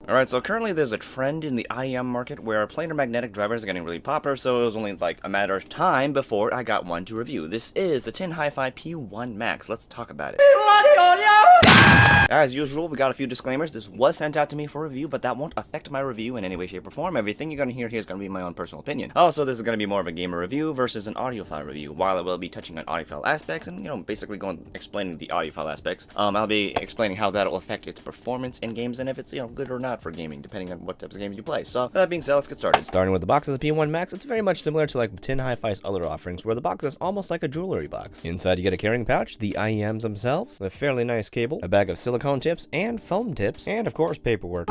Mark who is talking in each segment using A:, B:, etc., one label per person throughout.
A: Alright, so currently there's a trend in the IEM market where planar magnetic drivers are getting really popular, so it was only like a matter of time before I got one to review. This is the Tin Hifi P1 Max. Let's talk about it. As usual, we got a few disclaimers. This was sent out to me for review, but that won't affect my review in any way, shape, or form. Everything you're going to hear here is going to be my own personal opinion. Also, this is going to be more of a gamer review versus an audiophile review. While I will be touching on audiophile aspects and, basically explaining the audiophile aspects, I'll be explaining how that'll affect its performance in games and if it's, good or not for gaming, depending on what types of games you play. So, that being said, let's get started. Starting with the box of the P1 Max, it's very much similar to like Tin Hi-Fi's other offerings, where the box is almost like a jewelry box. Inside, you get a carrying pouch, the IEMs themselves, a fairly nice cable, a bag of silicone tips, and foam tips, and of course paperwork.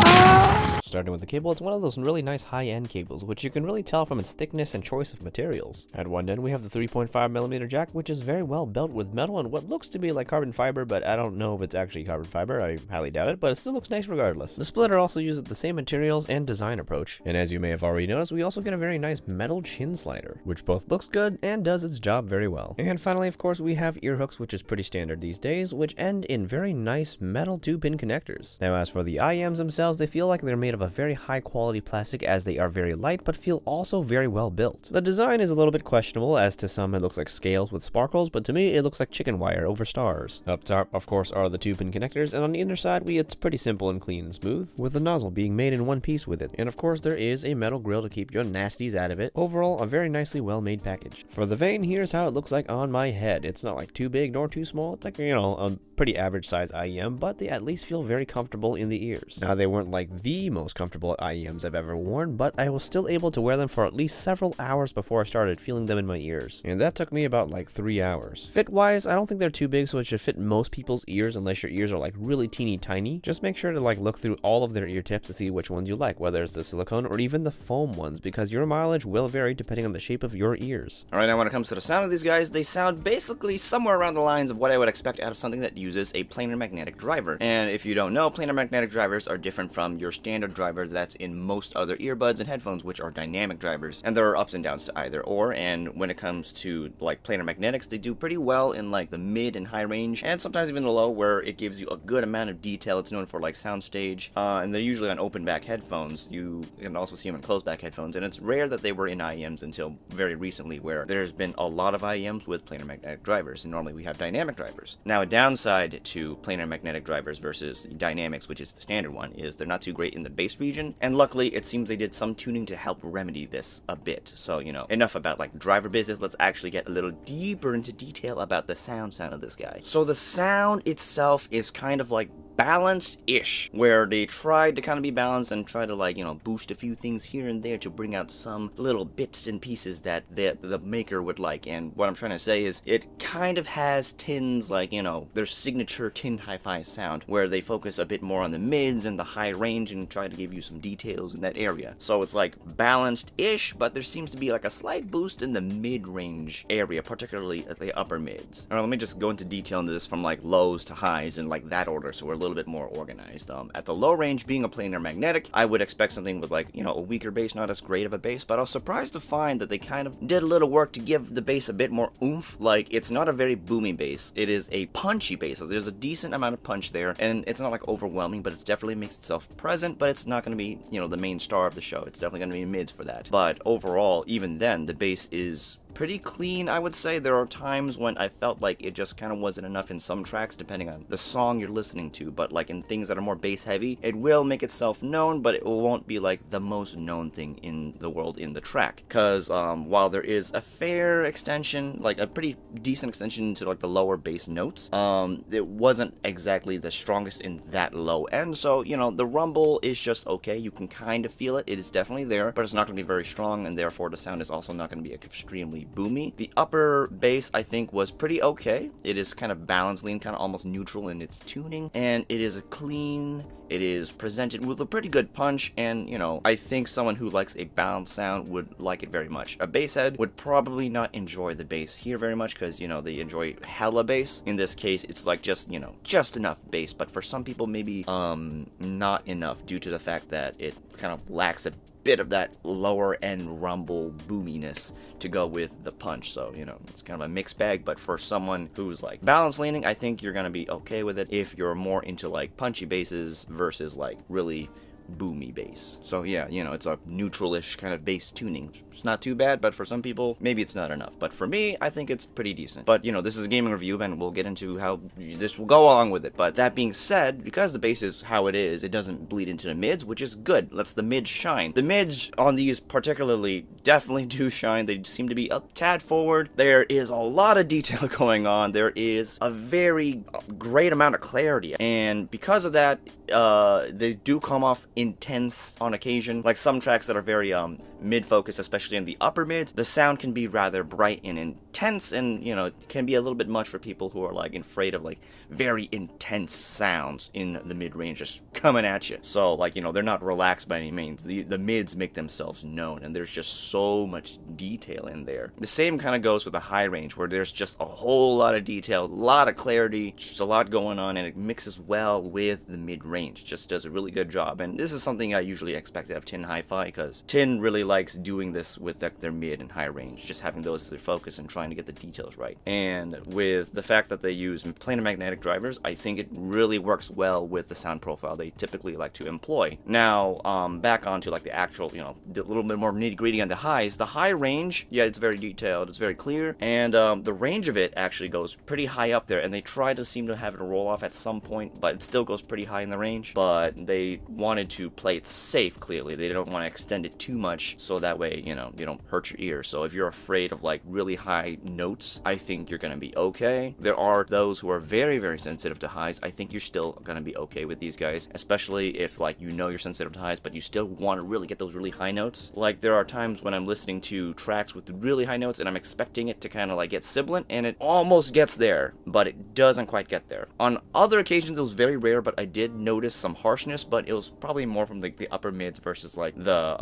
A: Starting with the cable, it's one of those really nice high-end cables, which you can really tell from its thickness and choice of materials. At one end, we have the 3.5mm jack, which is very well built with metal and what looks to be like carbon fiber, but I don't know if it's actually carbon fiber. I highly doubt it, but it still looks nice regardless. The splitter also uses the same materials and design approach, and as you may have already noticed, we also get a very nice metal chin slider, which both looks good and does its job very well. And finally, of course, we have ear hooks, which is pretty standard these days, which end in very nice metal 2-pin connectors. Now, as for the IEMs themselves, they feel like they're made of a very high quality plastic, as they are very light but feel also very well built. The design is a little bit questionable, as to some it looks like scales with sparkles, but to me it looks like chicken wire over stars. Up top, of course, are the 2-pin connectors, and on the inner side it's pretty simple and clean and smooth, with the nozzle being made in one piece with it. And of course there is a metal grill to keep your nasties out of it. Overall, a very nicely well made package. For the vane, here's how it looks like on my head. It's not like too big nor too small. It's like, a pretty average size IEM, but they at least feel very comfortable in the ears. Now, they weren't like the most comfortable IEMs I've ever worn, but I was still able to wear them for at least several hours before I started feeling them in my ears. And that took me about like 3 hours. Fit wise, I don't think they're too big, so it should fit most people's ears unless your ears are like really teeny tiny. Just make sure to like look through all of their ear tips to see which ones you like, whether it's the silicone or even the foam ones, because your mileage will vary depending on the shape of your ears. Alright, now when it comes to the sound of these guys, they sound basically somewhere around the lines of what I would expect out of something that uses a planar magnetic driver. And if you don't know, planar magnetic drivers are different from your standard driver that's in most other earbuds and headphones, which are dynamic drivers. And there are ups and downs to either or, and when it comes to like planar magnetics, they do pretty well in like the mid and high range, and sometimes even the low, where it gives you a good amount of detail. It's known for like soundstage, and they're usually on open back headphones. You can also see them in closed back headphones, and it's rare that they were in IEMs until very recently, where there's been a lot of IEMs with planar magnetic drivers, and normally we have dynamic drivers. Now, a downside to planar magnetic drivers versus dynamics, which is the standard one, is they're not too great in the bass region, and luckily it seems they did some tuning to help remedy this a bit. So, enough about like driver business. Let's actually get a little deeper into detail about the sound of this guy. So the sound itself is kind of like balanced-ish, where they tried to kind of be balanced and try to like, boost a few things here and there to bring out some little bits and pieces that the maker would like. And what I'm trying to say is it kind of has Tin's like, their signature Tin Hi-Fi sound, where they focus a bit more on the mids and the high range and try to give you some details in that area. So it's like balanced-ish, but there seems to be like a slight boost in the mid-range area, particularly at the upper mids. Alright, let me just go into detail into this from like lows to highs in like that order, so we're a little bit more organized. At the low range, being a planar magnetic, I would expect something with like, a weaker bass, not as great of a bass, but I was surprised to find that they kind of did a little work to give the bass a bit more oomph. Like, it's not a very boomy bass, it is a punchy bass. So there's a decent amount of punch there, and it's not like overwhelming, but it's definitely makes itself present, but it's not going to be, the main star of the show. It's definitely going to be mids for that. But overall, even then, the bass is pretty clean, I would say. There are times when I felt like it just kind of wasn't enough in some tracks, depending on the song you're listening to, but like in things that are more bass heavy, it will make itself known, but it won't be like the most known thing in the world in the track. Because while there is a fair extension, like a pretty decent extension to like the lower bass notes, it wasn't exactly the strongest in that low end. So, the rumble is just okay. You can kind of feel it. It is definitely there, but it's not going to be very strong, and therefore the sound is also not going to be extremely boomy. The upper bass, I think, was pretty okay. It is kind of balanced, lean, kind of almost neutral in its tuning, and it is a clean, it is presented with a pretty good punch, and, I think someone who likes a balanced sound would like it very much. A bass head would probably not enjoy the bass here very much, because, they enjoy hella bass. In this case, it's like just, just enough bass, but for some people, maybe, not enough, due to the fact that it kind of lacks a bit of that lower end rumble boominess to go with the punch. So, it's kind of a mixed bag, but for someone who's like balance leaning, I think you're going to be okay with it if you're more into like punchy basses versus like really boomy bass. So yeah, it's a neutral-ish kind of bass tuning. It's not too bad, but for some people, maybe it's not enough. But for me, I think it's pretty decent. But, this is a gaming review, and we'll get into how this will go along with it. But that being said, because the bass is how it is, it doesn't bleed into the mids, which is good. Lets the mids shine. The mids on these particularly definitely do shine. They seem to be a tad forward. There is a lot of detail going on. There is a very great amount of clarity. And because of that, they do come off intense on occasion. Like some tracks that are very mid-focused, especially in the upper mids, the sound can be rather bright and intense, and it can be a little bit much for people who are like afraid of like very intense sounds in the mid-range just coming at you. So like they're not relaxed by any means. The mids make themselves known, and there's just so much detail in there. The same kind of goes with the high range, where there's just a whole lot of detail, a lot of clarity, just a lot going on, and it mixes well with the mid-range. Just does a really good job. And this is something I usually expect out of Tin Hi-Fi, because Tin really likes doing this with their mid and high range, just having those as their focus and trying to get the details right. And with the fact that they use planar magnetic drivers, I think it really works well with the sound profile they typically like to employ. Now, back onto like the actual, a little bit more nitty-gritty on the highs. The high range, yeah, it's very detailed, it's very clear, and the range of it actually goes pretty high up there, and they try to seem to have it roll off at some point, but it still goes pretty high in the range. But they wanted to play it safe, clearly. They don't want to extend it too much, so that way, you don't hurt your ear. So if you're afraid of like really high notes, I think you're gonna be okay. There are those who are very, very sensitive to highs. I think you're still gonna be okay with these guys, especially if like you're sensitive to highs, but you still want to really get those really high notes. Like there are times when I'm listening to tracks with really high notes and I'm expecting it to kind of like get sibilant, and it almost gets there, but it doesn't quite get there. On other occasions, it was very rare, but I did notice some harshness, but it was probably more from like the upper mids versus like the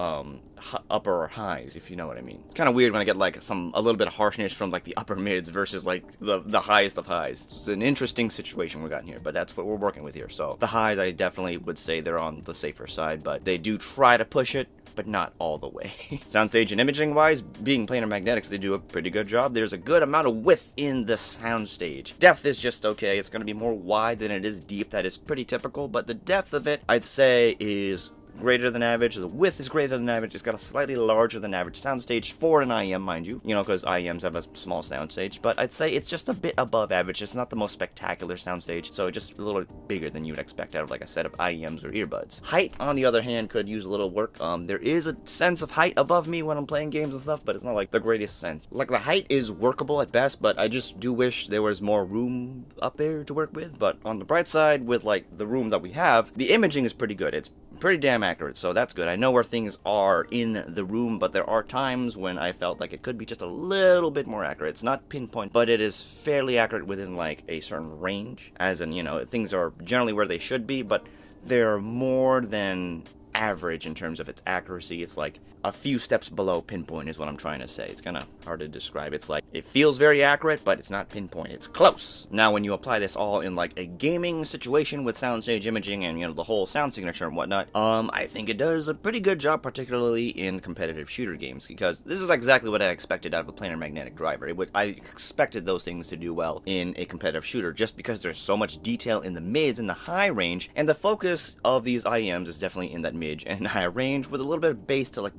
A: upper highs, if you know what I mean. It's kind of weird when I get like a little bit of harshness from like the upper mids versus like the highest of highs. It's an interesting situation we got in here, but that's what we're working with here. So the highs, I definitely would say they're on the safer side, but they do try to push it, but not all the way. Soundstage and imaging wise, being planar magnetics, they do a pretty good job. There's a good amount of width in the soundstage. Depth is just okay. It's going to be more wide than it is deep. That is pretty typical, but the depth of it, I'd say, is greater than average. The width is greater than average. It's got a slightly larger than average soundstage for an IEM, mind you, because IEMs have a small soundstage, but I'd say it's just a bit above average. It's not the most spectacular soundstage, so just a little bigger than you would expect out of like a set of IEMs or earbuds. Height, on the other hand, could use a little work. There is a sense of height above me when I'm playing games and stuff, but it's not like the greatest sense. Like the height is workable at best, but I just do wish there was more room up there to work with. But on the bright side, with like the room that we have, the imaging is pretty good. It's pretty damn accurate, so that's good. I know where things are in the room, but there are times when I felt like it could be just a little bit more accurate. It's not pinpoint, but it is fairly accurate within like a certain range, as in, things are generally where they should be, but they're more than average in terms of its accuracy. It's like a few steps below pinpoint is what I'm trying to say. It's kind of hard to describe. It's like, it feels very accurate, but it's not pinpoint. It's close. Now, when you apply this all in like a gaming situation with soundstage imaging and, the whole sound signature and whatnot, I think it does a pretty good job, particularly in competitive shooter games, because this is exactly what I expected out of a planar magnetic driver. I expected those things to do well in a competitive shooter, just because there's so much detail in the mids and the high range, and the focus of these IEMs is definitely in that mid and high range, with a little bit of bass to like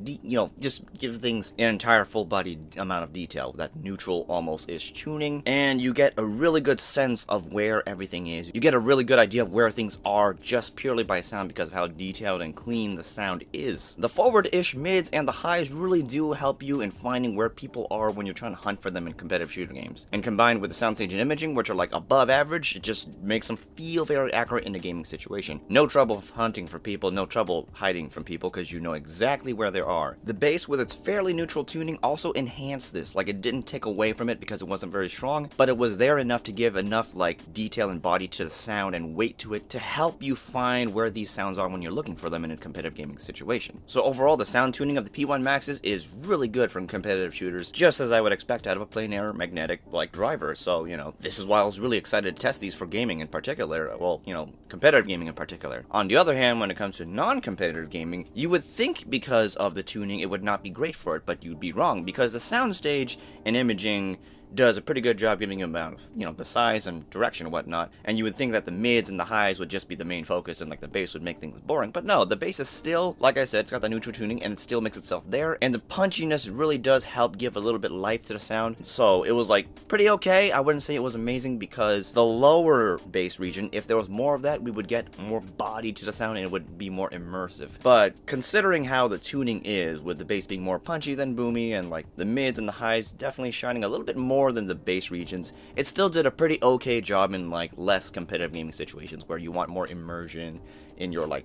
A: just give things an entire full-bodied amount of detail, that neutral almost-ish tuning, and you get a really good sense of where everything is. You get a really good idea of where things are just purely by sound because of how detailed and clean the sound is. The forward-ish mids and the highs really do help you in finding where people are when you're trying to hunt for them in competitive shooter games. And combined with the soundstage and imaging, which are like above average, it just makes them feel very accurate in a gaming situation. No trouble hunting for people, no trouble hiding from people, because you know exactly where they are. The bass, with its fairly neutral tuning, also enhanced this. Like, it didn't take away from it because it wasn't very strong, but it was there enough to give enough like detail and body to the sound and weight to it to help you find where these sounds are when you're looking for them in a competitive gaming situation. So overall, the sound tuning of the P1 Maxes is really good for competitive shooters, just as I would expect out of a planar magnetic like driver. So, this is why I was really excited to test these for gaming in particular. Well, competitive gaming in particular. On the other hand, when it comes to non-competitive gaming, you would think because of the tuning it would not be great for it, but you'd be wrong, because the soundstage and imaging does a pretty good job giving you amount of, the size and direction and whatnot. And you would think that the mids and the highs would just be the main focus and like the bass would make things boring. But no, the bass is still, like I said, it's got the neutral tuning and it still makes itself there. And the punchiness really does help give a little bit life to the sound. So it was like pretty okay. I wouldn't say it was amazing because the lower bass region, if there was more of that, we would get more body to the sound and it would be more immersive. But considering how the tuning is, with the bass being more punchy than boomy and like the mids and the highs definitely shining a little bit more than the bass regions, it still did a pretty okay job in like less competitive gaming situations where you want more immersion in your like,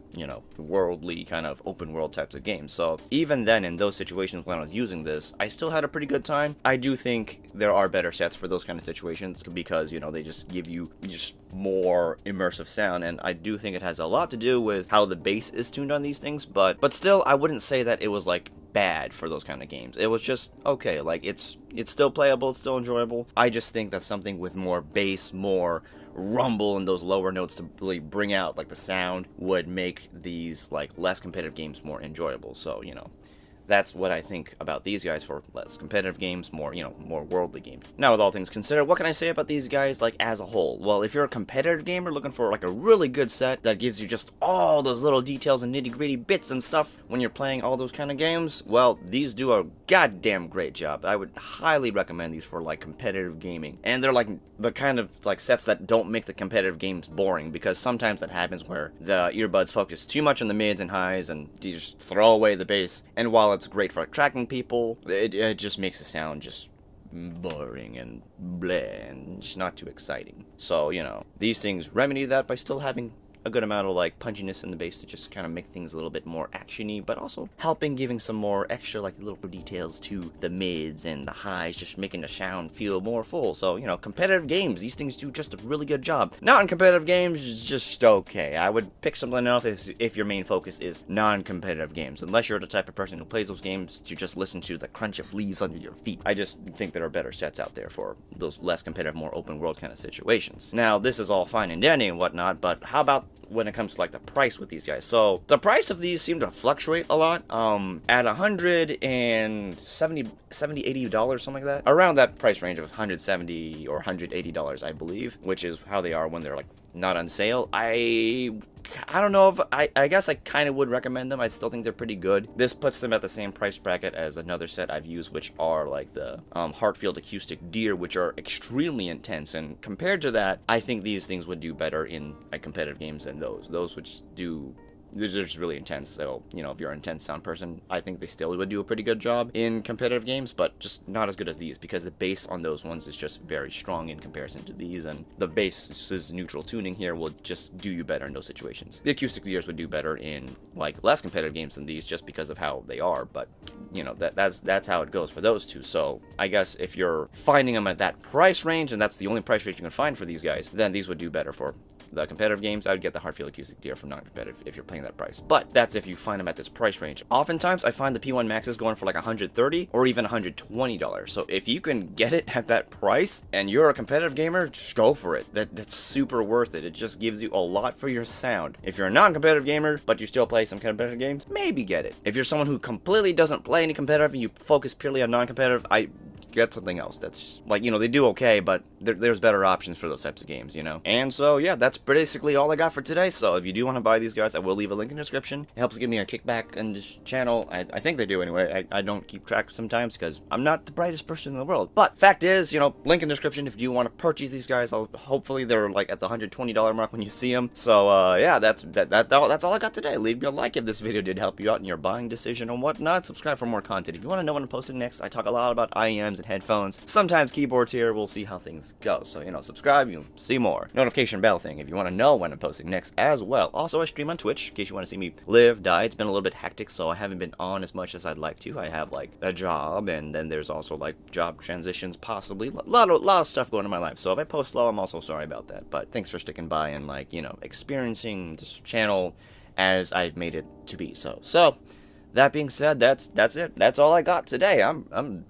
A: worldly kind of open world types of games. So even then, in those situations when I was using this, I still had a pretty good time. I do think there are better sets for those kind of situations because, they just give you just more immersive sound, and I do think it has a lot to do with how the bass is tuned on these things, but still, I wouldn't say that it was like bad for those kind of games. It was just okay. Like it's still playable, it's still enjoyable. I just think that something with more bass, more rumble in those lower notes to really bring out like the sound would make these like less competitive games more enjoyable. So that's what I think about these guys for less competitive games, more more worldly games. Now, with all things considered, what can I say about these guys like as a whole? Well, if you're a competitive gamer looking for like a really good set that gives you just all those little details and nitty-gritty bits and stuff when you're playing all those kind of games, well, these do a goddamn great job. I would highly recommend these for like competitive gaming. And they're like the kind of like sets that don't make the competitive games boring, because sometimes that happens where the earbuds focus too much on the mids and highs and you just throw away the bass. And while it's great for attracting people, it just makes the sound just boring and bleh and just not too exciting. So, these things remedy that by still having a good amount of like punchiness in the bass to just kind of make things a little bit more actiony, but also helping giving some more extra like little details to the mids and the highs, just making the sound feel more full. So, competitive games, these things do just a really good job. Not in competitive games, just okay. I would pick something else if your main focus is non-competitive games, unless you're the type of person who plays those games to just listen to the crunch of leaves under your feet. I just think there are better sets out there for those less competitive, more open world kind of situations. Now, this is all fine and dandy and whatnot, but how about when it comes to like the price with these guys? So the price of these seem to fluctuate a lot. At $170, $80, something like that, around that price range of $170 or $180, I believe, which is how they are when they're like not on sale. I don't know if I guess I kind of would recommend them. I still think they're pretty good. This puts them at the same price bracket as another set I've used, which are like the Hartfield Acoustic Deer, which are extremely intense. And compared to that, I think these things would do better in like competitive games than those. Those which do. They're just really intense, so, if you're an intense sound person, I think they still would do a pretty good job in competitive games, but just not as good as these, because the bass on those ones is just very strong in comparison to these, and the bass's neutral tuning here will just do you better in those situations. The acoustic gears would do better in, like, less competitive games than these, just because of how they are, but, that's how it goes for those two. So, I guess if you're finding them at that price range, and that's the only price range you can find for these guys, then these would do better for the competitive games. I would get the Hartfield Acoustic Deer for non-competitive if you're paying that price. But that's if you find them at this price range. Oftentimes, I find the P1 Maxes going for like $130 or even $120. So if you can get it at that price and you're a competitive gamer, just go for it. That's super worth it. It just gives you a lot for your sound. If you're a non-competitive gamer, but you still play some competitive games, maybe get it. If you're someone who completely doesn't play any competitive and you focus purely on non-competitive, I get something else. That's just, like, they do okay, but there's better options for those types of games, And so, yeah, that's basically all I got for today. So if you do want to buy these guys, I will leave a link in the description. It helps give me a kickback in this channel. I think they do anyway. I don't keep track sometimes because I'm not the brightest person in the world. But fact is, link in the description if you want to purchase these guys. Hopefully they're like at the $120 mark when you see them. So yeah, that's all I got today. Leave me a like if this video did help you out in your buying decision and whatnot. Subscribe for more content. If you want to know when I'm posting next, I talk a lot about IEMs and headphones. Sometimes keyboards here. We'll see how things go. So, subscribe, you'll see more. Notification bell thing if you want to know when I'm posting next as well. Also, I stream on Twitch in case you want to see me live, die. It's been a little bit hectic, so I haven't been on as much as I'd like to. I have like a job, and then there's also like job transitions, possibly. A lot of stuff going on in my life. So if I post slow, I'm also sorry about that. But thanks for sticking by and experiencing this channel as I've made it to be. So that being said, that's it. That's all I got today. I'm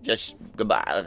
A: just goodbye.